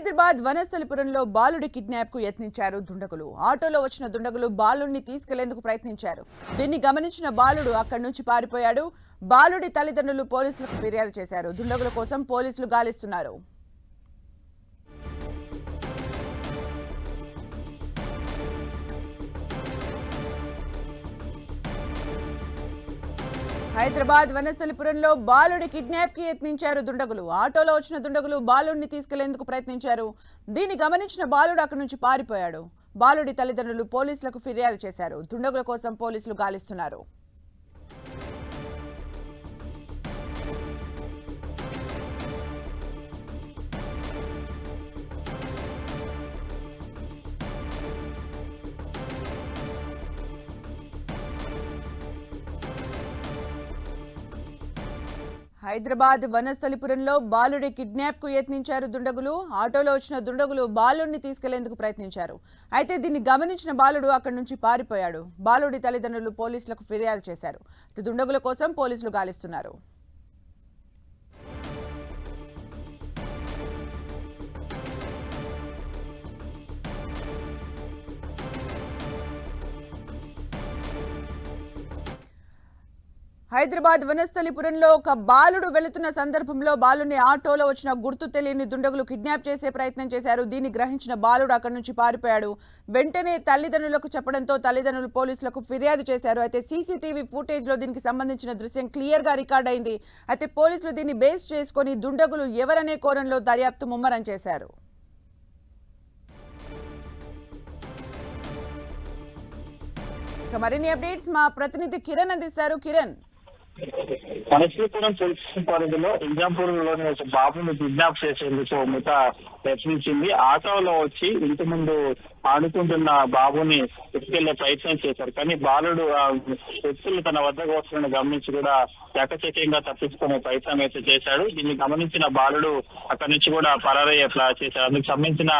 హైదరాబాద్ వనస్థలిపురంలో బాలుడి కిడ్నాప్ కు యత్నించారు దుండగులు. ఆటోలో వచ్చిన దుండగులు బాలుడిని తీసుకెళ్లేందుకు ప్రయత్నించారు. దీన్ని గమనించిన బాలుడు అక్కడి నుంచి పారిపోయాడు. బాలుడి తల్లిదండ్రులు పోలీసులకు ఫిర్యాదు చేశారు. దుండగుల కోసం పోలీసులు గాలిస్తున్నారు. హైదరాబాద్ వనస్థలిపురంలో బాలుడి కిడ్నాప్ కి యత్నించారు దుండగులు. ఆటోలో వచ్చిన దుండగులు బాలుడిని తీసుకెళ్లేందుకు ప్రయత్నించారు. దీన్ని గమనించిన బాలుడు అక్కడి నుంచి పారిపోయాడు. బాలుడి తల్లిదండ్రులు పోలీసులకు ఫిర్యాదు చేశారు. దుండగుల కోసం పోలీసులు గాలిస్తున్నారు. హైదరాబాద్ వనస్థలిపురంలో బాలుడి కిడ్నాప్ కు యత్నించారు దుండగులు. ఆటోలో వచ్చిన దుండగులు బాలుడిని తీసుకెళ్లేందుకు ప్రయత్నించారు. అయితే దీన్ని గమనించిన బాలుడు అక్కడి నుంచి పారిపోయాడు. బాలుడి తల్లిదండ్రులు పోలీసులకు ఫిర్యాదు చేశారు. దుండగుల కోసం పోలీసులు గాలిస్తున్నారు. హైదరాబాద్ వనస్థలిపురంలో ఒక బాలుడు వెళుతున్న సందర్భంలో బాలుని ఆటోలో వచ్చిన గుర్తు తెలియని దుండగులు కిడ్నాప్ చేసే ప్రయత్నం చేశారు. దీన్ని గ్రహించిన బాలుడు అక్కడి నుంచి పారిపోయాడు. వెంటనే తల్లిదండ్రులకు చెప్పడంతో తల్లిదండ్రులు పోలీసులకు ఫిర్యాదు చేశారు. అయితే సీసీటీవీ ఫుటేజ్ లో దీనికి సంబంధించిన దృశ్యం క్లియర్ గా రికార్డ్ అయింది. అయితే పోలీసులు దీన్ని బేస్ చేసుకుని దుండగులు ఎవరనే కోణంలో దర్యాప్తు ముమ్మరం చేశారు. మరిన్ని అప్డేట్స్ మా ప్రతినిధి కిరణ్ అందిస్తారు. కిరణ్, వనస్థలిపురం పోలీస్ పరిధిలో ఇంజాంపూర్లోని ఒక బాబుని కిడ్నాప్ చేసేందుకు మిత యత్నించింది. ఆటోలో వచ్చి ఇంటి ముందు ఆడుకుంటున్న బాబుని ఎత్తుకెళ్లే ప్రయత్నం చేశారు. కానీ బాలుడు వ్యక్తులు తన వద్దకు వస్తున్న గమనించి కూడా చకచక్యంగా తప్పించుకునే ప్రయత్నం అయితే చేశాడు. దీన్ని గమనించిన బాలుడు అక్కడి నుంచి కూడా పరారయ్యేట్లా చేశాడు. అందుకు సంబంధించిన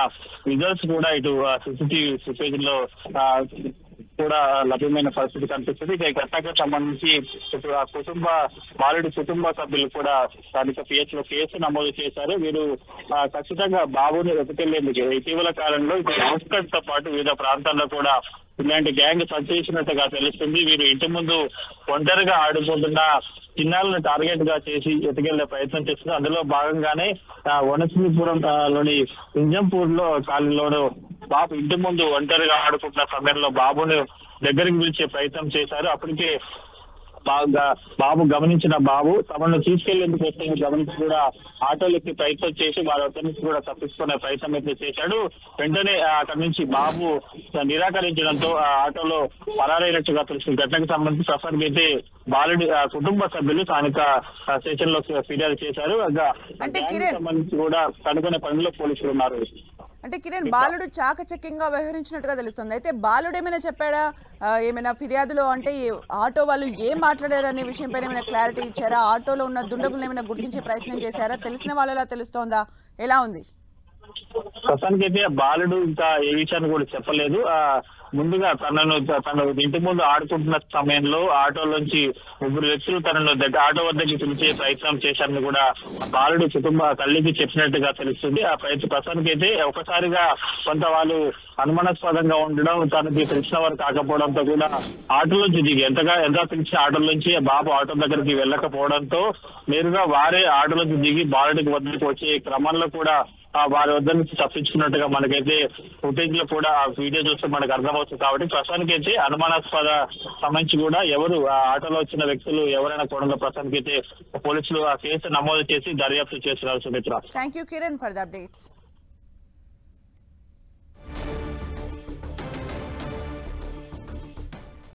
రిజల్ట్స్ కూడా ఇటు సీసీటీవీ ఫుటేజ్ లో కూడా లభ్యమైన పరిస్థితి కనిపిస్తుంది. ఇక ఘటనకు సంబంధించి బాలుడి కుటుంబ సభ్యులు కూడా స్థానిక పిహెచ్ లో కేసు నమోదు చేశారు. వీరు ఖచ్చితంగా బాబుని వెతుకెళ్లేందుకు ఇటీవల కాలంలో అవుట్స్కట్ తో పాటు వివిధ ప్రాంతాల్లో కూడా ఇలాంటి గ్యాంగ్ సంచరించినట్టుగా తెలుస్తుంది. వీరు ఇంటి ముందు ఒంటరిగా ఆడుకుంటున్న చిన్నాలను టార్గెట్ గా చేసి ఎత్తుకెళ్లే ప్రయత్నం చేస్తున్నారు. అందులో భాగంగానే వనస్థలిపురం లోని ఇంజంపూర్ లో కాలనీలోను బాబు ఇంటి ముందు ఒంటరిగా ఆడుకుంటున్న సమయంలో బాబును దగ్గరికి పిలిచే ప్రయత్నం చేశారు. అప్పటికే బాబు గమనించిన బాబు తమను తీసుకెళ్లేందుకు వస్తే గమనించి కూడా ఆటోలెక్కి ప్రయత్నం చేసి వారి వద్ద నుంచి కూడా తప్పించుకునే ప్రయత్నం అయితే చేశాడు. వెంటనే అక్కడి నుంచి బాబు నిరాకరించడంతో ఆటోలో పరారైనట్టుగా తెలిసిన ఘటనకు సంబంధించి ప్రస్తుతానికి అయితే బాలుడి కుటుంబ సభ్యులు స్థానిక స్టేషన్ లో ఫిర్యాదు చేశారు. సంబంధించి కూడా కనుగొనే పనిలో పోలీసులు ఉన్నారు. అంటే కిరణ్, బాలుడు చాకచక్యంగా వ్యవహరించినట్టుగా తెలుస్తుంది. అయితే బాలుడు ఏమైనా చెప్పాడా? ఏమైనా ఫిర్యాదులో అంటే ఆటో వాళ్ళు ఏం మాట్లాడారు అనే విషయం పైన ఏమైనా క్లారిటీ ఇచ్చారా? ఆటోలో ఉన్న దుండగులను ఏమైనా గుర్తించే ప్రయత్నం చేశారా? తెలిసిన వాళ్ళలా తెలుస్తోందా? ఎలా ఉంది? ప్రస్తుతానికి అయితే బాలుడు ఇంకా ఏ విషయాన్ని కూడా చెప్పలేదు. ముందుగా తన ఇంటి ముందు ఆడుకుంటున్న సమయంలో ఆటోలోంచి ముగ్గురు వ్యక్తులు తనను ఆటో వద్దకి పిలిచే ప్రయత్నం చేశారని కూడా బాలుడు కుటుంబ తల్లికి చెప్పినట్టుగా తెలుస్తుంది. ఆ ప్రస్తుతానికి అయితే ఒకసారిగా కొంత వాళ్ళు అనుమానాస్పదంగా ఉండడం, తనకి తెలిసిన వారు కాకపోవడంతో కూడా ఆటోలోంచి దిగి ఎంత పిలిచిన ఆటోలోంచి బాబు ఆటో దగ్గరికి వెళ్ళకపోవడంతో నేరుగా వారే ఆటోలోంచి దిగి బాలుడికి వద్దకు వచ్చే క్రమంలో కూడా వారి వద్ద నుంచి తప్పించుకున్నట్టుగా మనకైతే ఫుటేజ్ లో కూడా ఆ వీడియో చూస్తే మనకు అర్థమవుతుంది. కాబట్టి ప్రస్తుతానికి అయితే అనుమానాస్పద సంబంధించి కూడా ఎవరు ఆటోలో వచ్చిన వ్యక్తులు ఎవరైనా కూడా ప్రస్తుతానికి అయితే పోలీసులు ఆ కేసు నమోదు చేసి దర్యాప్తు చేస్తున్నారు. Sumitra, thank you Kiran for the updates.